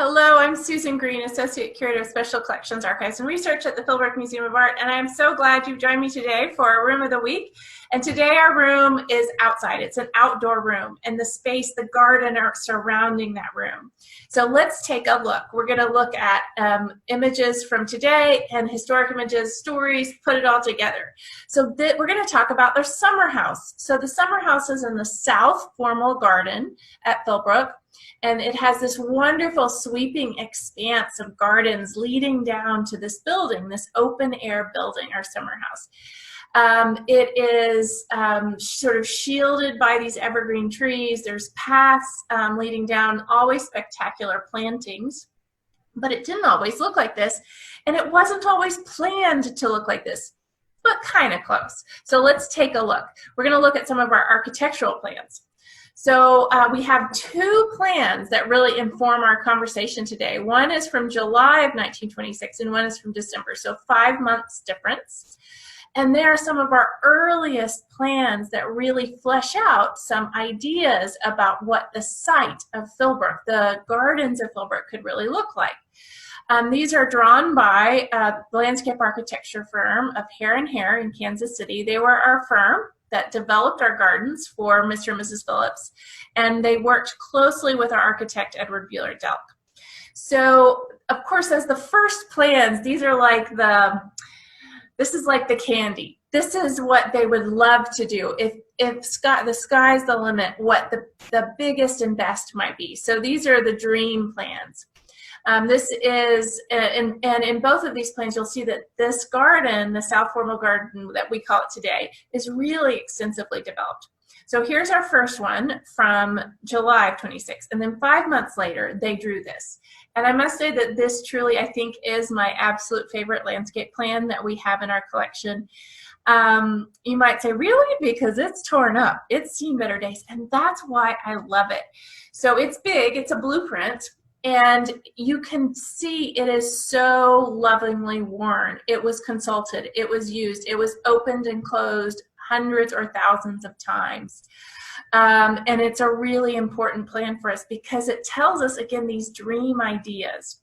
Hello, I'm Susan Green, Associate Curator of Special Collections, Archives, and Research at the Philbrook Museum of Art, and I'm so glad you've joined me today for our Room of the Week. And today our room is outside. It's an outdoor room, and the space, the garden are surrounding that room. So let's take a look. We're going to look at images from today and historic images, stories, put it all together. So we're going to talk about their summer house. So the summer house is in the South Formal Garden at Philbrook. And it has this wonderful sweeping expanse of gardens leading down to this building, this open air building, our summer house. It is sort of shielded by these evergreen trees. There's paths leading down, always spectacular plantings. But it didn't always look like this, and it wasn't always planned to look like this, but kind of close. So let's take a look. We're going to look at some of our architectural plans. So we have two plans that really inform our conversation today. One is from July of 1926 and one is from December, so 5 months difference. And there are some of our earliest plans that really flesh out some ideas about what the site of Philbrook, the gardens of Philbrook, could really look like. These are drawn by the landscape architecture firm of Hare & Hare in Kansas City. They were our firm that developed our gardens for Mr. and Mrs. Phillips, and they worked closely with our architect, Edward Buehler-Delk. So, of course, as the first plans, these are like this is like the candy. This is what they would love to do. If the sky's the limit, what the biggest and best might be. So these are the dream plans. This is, and in both of these plans, you'll see that this garden, the South Formal Garden that we call it today, is really extensively developed. So here's our first one from July of 26, and then 5 months later, they drew this. And I must say that this truly, I think, is my absolute favorite landscape plan that we have in our collection. You might say, really? Because it's torn up. It's seen better days, and that's why I love it. So it's big, it's a blueprint. And you can see it is so lovingly worn. It was consulted, it was used, it was opened and closed hundreds or thousands of times. And it's a really important plan for us because it tells us, again, these dream ideas.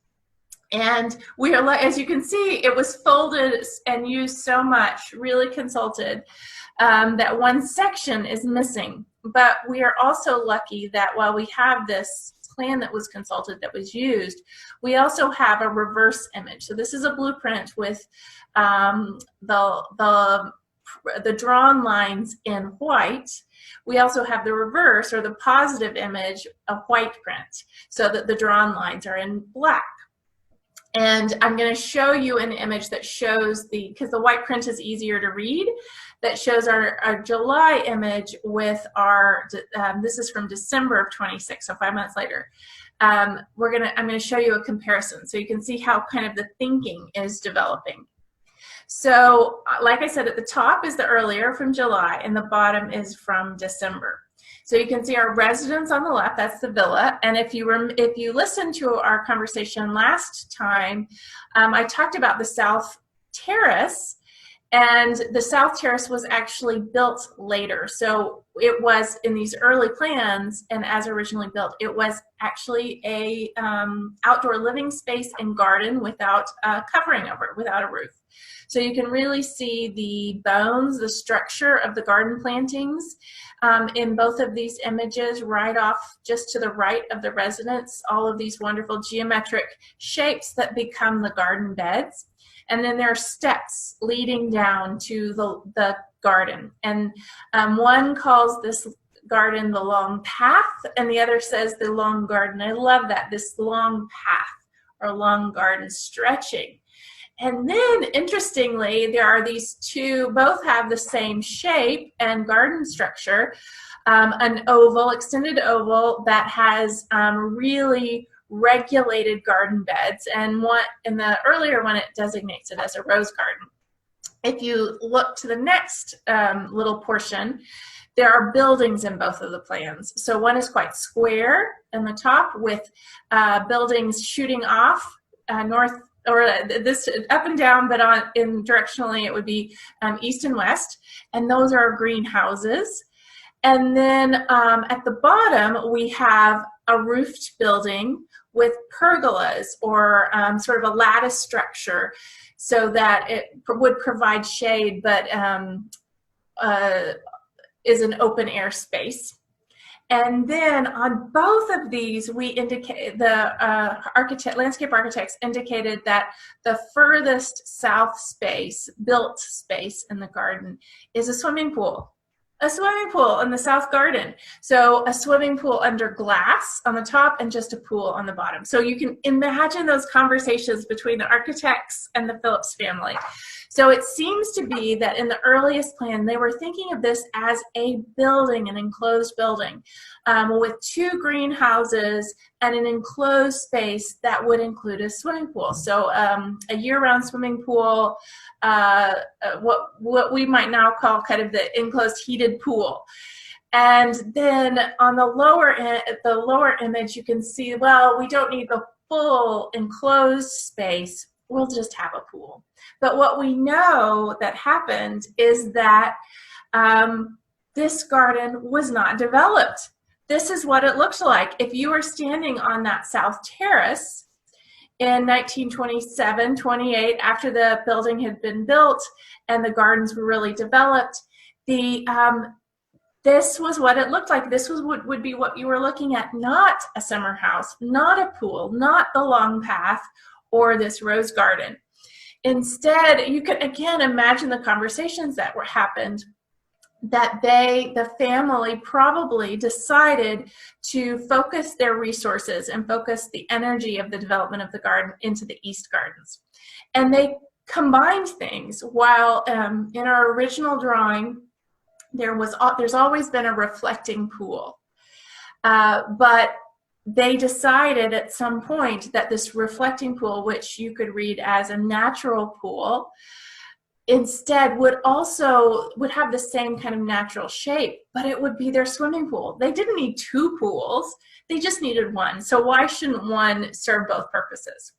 And we are, as you can see, it was folded and used so much, really consulted, that one section is missing. But we are also lucky that while we have this plan that was consulted, that was used, we also have a reverse image. So this is a blueprint with the drawn lines in white. We also have the reverse, or the positive image, a white print, so that the drawn lines are in black. And I'm going to show you an image that shows because the white print is easier to read, that shows our July image with our, this is from December of 26, so 5 months later. I'm going to show you a comparison so you can see how kind of the thinking is developing. So like I said, at the top is the earlier from July, and the bottom is from December. So you can see our residence on the left, that's the villa. And if you listen to our conversation last time, I talked about the South Terrace, and the South Terrace was actually built later. So it was in these early plans, and as originally built, it was actually a outdoor living space and garden without covering over it, without a roof. So you can really see the bones, the structure of the garden plantings in both of these images, right off just to the right of the residence, all of these wonderful geometric shapes that become the garden beds. And then there are steps leading down to the garden. And one calls this garden the long path, and the other says the long garden. I love that, this long path or long garden stretching. And then, interestingly, there are these two, both have the same shape and garden structure, an oval, extended oval that has really regulated garden beds, and in the earlier one, it designates it as a rose garden. If you look to the next little portion, there are buildings in both of the plans. So one is quite square in the top with buildings shooting off north, or this up and down, but directionally it would be east and west, and those are greenhouses. And then at the bottom we have a roofed building with pergolas or sort of a lattice structure so that it would provide shade, but is an open air space. And then on both of these, we indicate the landscape architects indicated that the furthest south space, built space in the garden, is a swimming pool. A swimming pool in the south garden. So a swimming pool under glass on the top and just a pool on the bottom. So you can imagine those conversations between the architects and the Phillips family. So it seems to be that in the earliest plan, they were thinking of this as a building, an enclosed building, with 2 greenhouses and an enclosed space that would include a swimming pool. So a year-round swimming pool, what we might now call kind of the enclosed heated pool. And then on the lower image, you can see, well, we don't need the full enclosed space. We'll just have a pool. But what we know that happened is that this garden was not developed. This is what it looked like. If you were standing on that south terrace in 1927, 28, after the building had been built and the gardens were really developed, this was what it looked like. This was what would be what you were looking at, not a summer house, not a pool, not the long path, or this rose garden. Instead, you can again imagine the conversations that happened, that the family probably decided to focus their resources and focus the energy of the development of the garden into the east gardens. And they combined things. While in our original drawing, there's always been a reflecting pool. But they decided at some point that this reflecting pool, which you could read as a natural pool, instead would have the same kind of natural shape, but it would be their swimming pool. They didn't need 2 pools, they just needed 1. So why shouldn't one serve both purposes?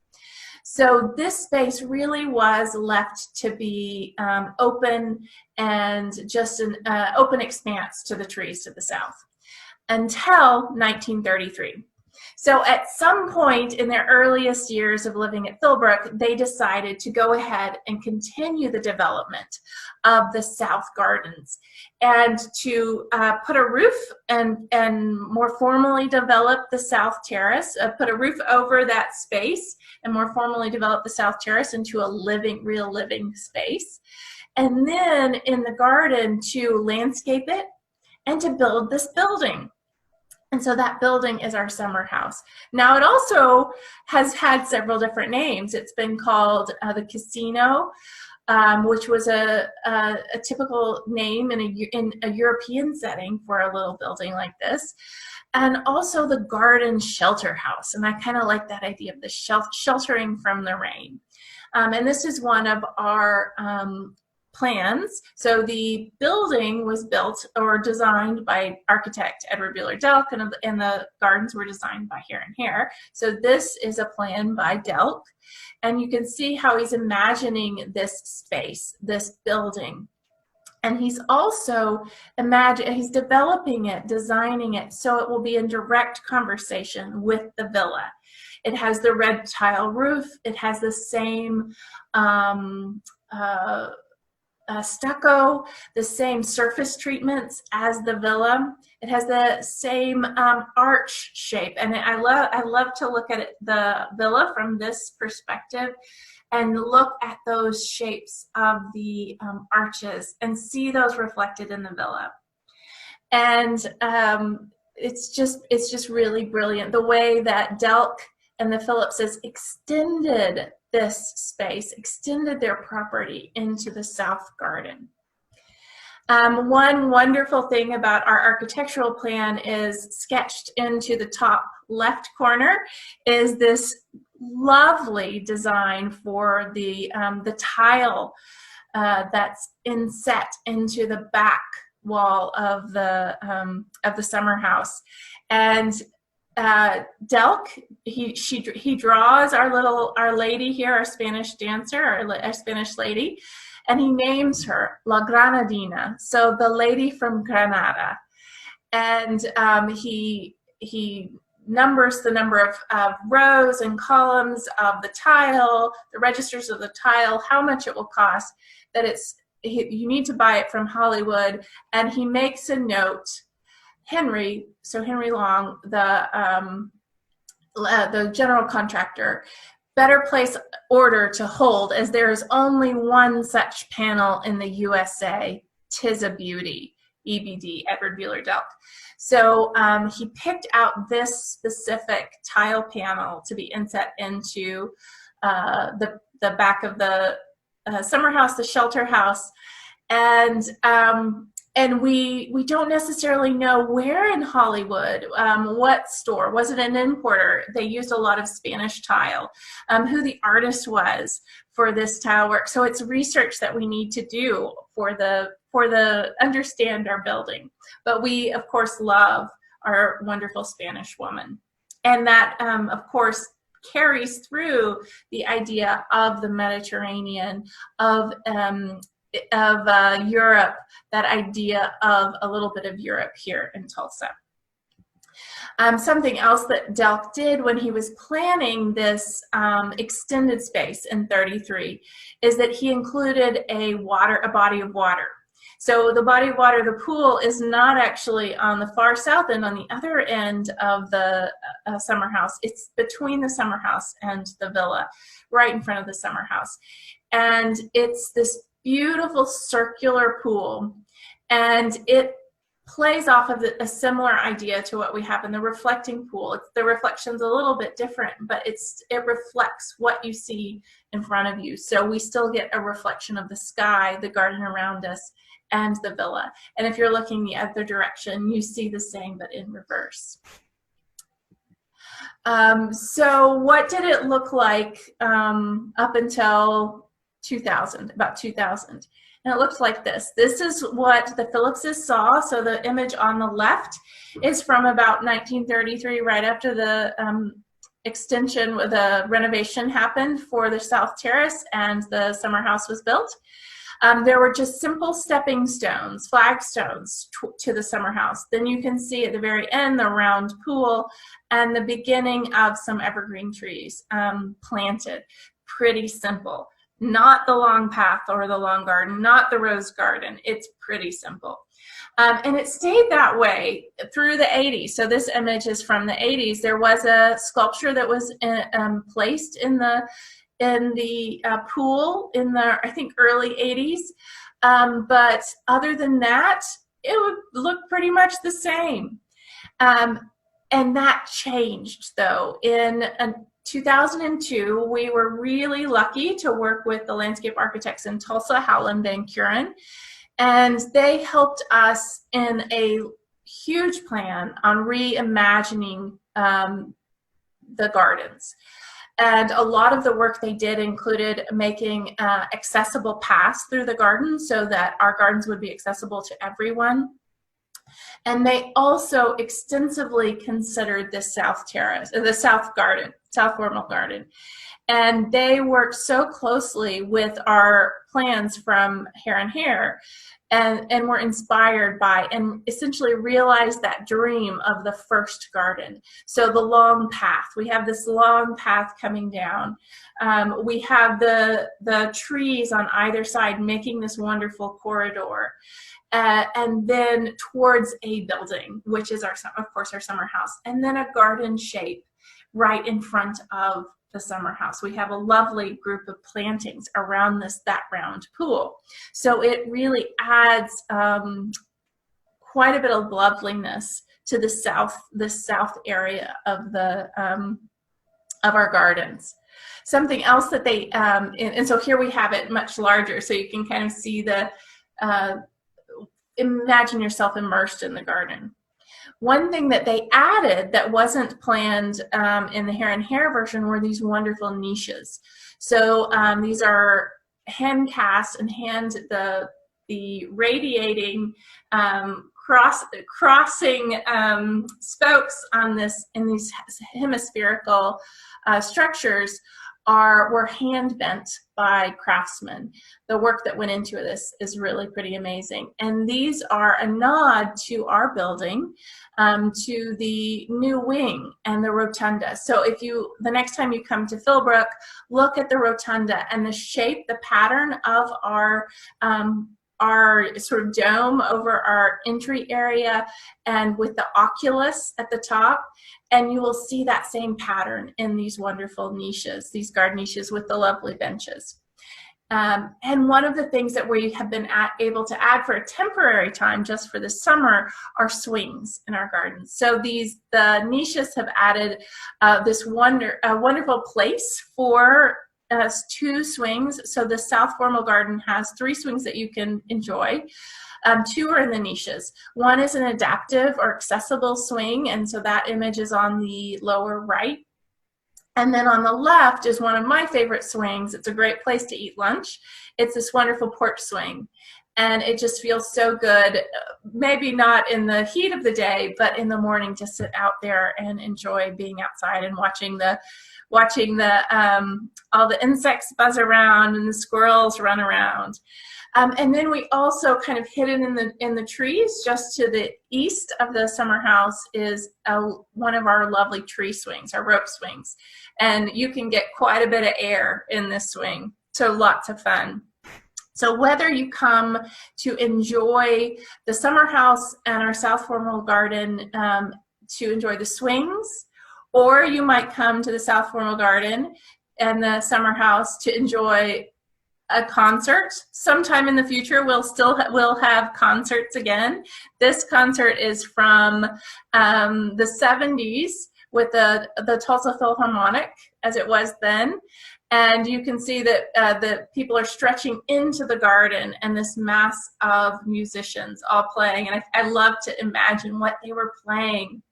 So this space really was left to be open and just an open expanse to the trees to the south until 1933. So at some point in their earliest years of living at Philbrook, they decided to go ahead and continue the development of the south gardens and to put a roof and more formally develop the south terrace, put a roof over that space and more formally develop the south terrace into a real living space. And then in the garden to landscape it and to build this building. And so that building is our summer house. Now it also has had several different names. It's been called the Casino, which was a typical name in a European setting for a little building like this. And also the Garden Shelter House. And I kind of like that idea of the sheltering from the rain. And this is one of our plans. So the building was built or designed by architect Edward Buehler Delk, and the gardens were designed by Hare and Hare. So this is a plan by Delk, and you can see how he's imagining this space, this building. And he's also he's developing it, designing it, so it will be in direct conversation with the villa. It has the red tile roof. It has the same stucco, the same surface treatments as the villa. It has the same arch shape, and I love to look at the villa from this perspective and look at those shapes of the arches and see those reflected in the villa. And it's just really brilliant the way that Delk and the Phillipses extended this space, extended their property into the south garden. One wonderful thing about our architectural plan is sketched into the top left corner is this lovely design for the tile that's inset into the back wall of the summer house. And Delk, he draws our lady here, our Spanish dancer, our Spanish lady, and he names her La Granadina, so the lady from Granada. And he numbers the number of rows and columns of the tile, the registers of the tile, how much it will cost, that you need to buy it from Hollywood. And he makes a note, Henry Long, the general contractor, better place order to hold, as there is only one such panel in the USA. 'Tis a beauty. EBD, Edward Buehler Delk. So he picked out this specific tile panel to be inset into the back of the summer house, the shelter house, and we don't necessarily know where in Hollywood, what store. Was it an importer? They used a lot of Spanish tile. Who the artist was for this tile work. So it's research that we need to do for the understand our building. But we, of course, love our wonderful Spanish woman. And that, of course, carries through the idea of the Mediterranean, of Europe, that idea of a little bit of Europe here in Tulsa. Something else that Delk did when he was planning this extended space in 33 is that he included a body of water. So the body of water, the pool, is not actually on the far south end, on the other end of the summer house. It's between the summer house and the villa, right in front of the summer house. And it's this beautiful circular pool, and it plays off of a similar idea to what we have in the reflecting pool. The reflection's a little bit different, but it reflects what you see in front of you. So we still get a reflection of the sky, the garden around us, and the villa. And if you're looking the other direction, you see the same, but in reverse. So what did it look like up until 2000, about 2000? And it looks like this. This is what the Phillipses saw. So the image on the left is from about 1933, right after the extension, the renovation happened for the South Terrace and the summer house was built. There were just simple stepping stones, flagstones to the summer house. Then you can see at the very end the round pool and the beginning of some evergreen trees planted. Pretty simple. Not the long path or the long garden, not the rose garden. It's pretty simple. And it stayed that way through the 80s. So this image is from the 80s. There was a sculpture that was placed in the pool in the, I think, early 80s. But other than that, it would look pretty much the same. And that changed, though. In 2002, we were really lucky to work with the landscape architects in Tulsa, Howland Van Kuren, and they helped us in a huge plan on reimagining the gardens. And a lot of the work they did included making accessible paths through the garden so that our gardens would be accessible to everyone. And they also extensively considered the South Terrace, the South Garden, South Formal Garden. And they worked so closely with our plans from Hare and Hare and were inspired by and essentially realized that dream of the first garden. So the long path, we have this long path coming down. We have the trees on either side making this wonderful corridor. And then towards a building, which is of course our summer house, and then a garden shape right in front of the summer house. We have a lovely group of plantings around that round pool. So it really adds quite a bit of loveliness to the south area of our gardens. Something else that they and so here we have it much larger, so you can kind of see the imagine yourself immersed in the garden. One thing that they added that wasn't planned in the Hare and Hare version were these wonderful niches. So these are hand cast and the radiating crossing spokes on in these hemispherical structures were hand bent by craftsmen. The work that went into this is really pretty amazing. And these are a nod to our building, to the new wing and the rotunda. So if the next time you come to Philbrook, look at the rotunda and the shape, the pattern of our sort of dome over our entry area, and with the oculus at the top, and you will see that same pattern in these wonderful niches, these garden niches with the lovely benches. And one of the things that we have been able to add for a temporary time, just for the summer, are swings in our gardens. So the niches have added this wonderful place for 2 swings. So the South Formal Garden has 3 swings that you can enjoy. 2 are in the niches. One is an adaptive or accessible swing, and so that image is on the lower right. And then on the left is one of my favorite swings. It's a great place to eat lunch. It's this wonderful porch swing. And it just feels so good, maybe not in the heat of the day, but in the morning, just sit out there and enjoy being outside and watching all the insects buzz around and the squirrels run around. And then we also kind of hidden in the trees, just to the east of the summer house, is one of our lovely tree swings, our rope swings. And you can get quite a bit of air in this swing, so lots of fun. So whether you come to enjoy the summer house and our South Formal Garden to enjoy the swings, or you might come to the South Formal Garden and the summer house to enjoy a concert. Sometime in the future, we'll have concerts again. This concert is from the 70s with the Tulsa Philharmonic, as it was then. And you can see that the people are stretching into the garden, and this mass of musicians all playing. And I love to imagine what they were playing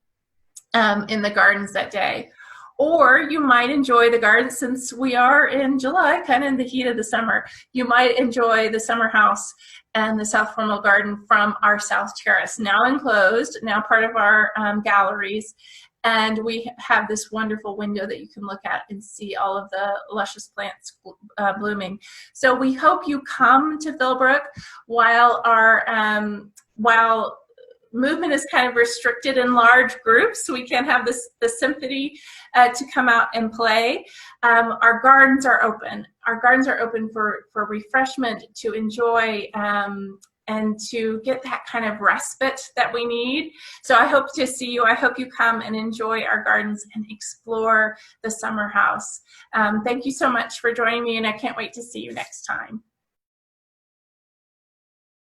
in the gardens that day. Or you might enjoy the garden, since we are in July, kind of in the heat of the summer. You might enjoy the summer house and the South Formal Garden from our South Terrace, now enclosed, now part of our galleries. And we have this wonderful window that you can look at and see all of the luscious plants blooming. So we hope you come to Philbrook while movement is kind of restricted in large groups. We can't have the symphony to come out and play. Our gardens are open. Our gardens are open for refreshment, to enjoy, and to get that kind of respite that we need. So I hope to see you. I hope you come and enjoy our gardens and explore the summer house. Thank you so much for joining me, and I can't wait to see you next time.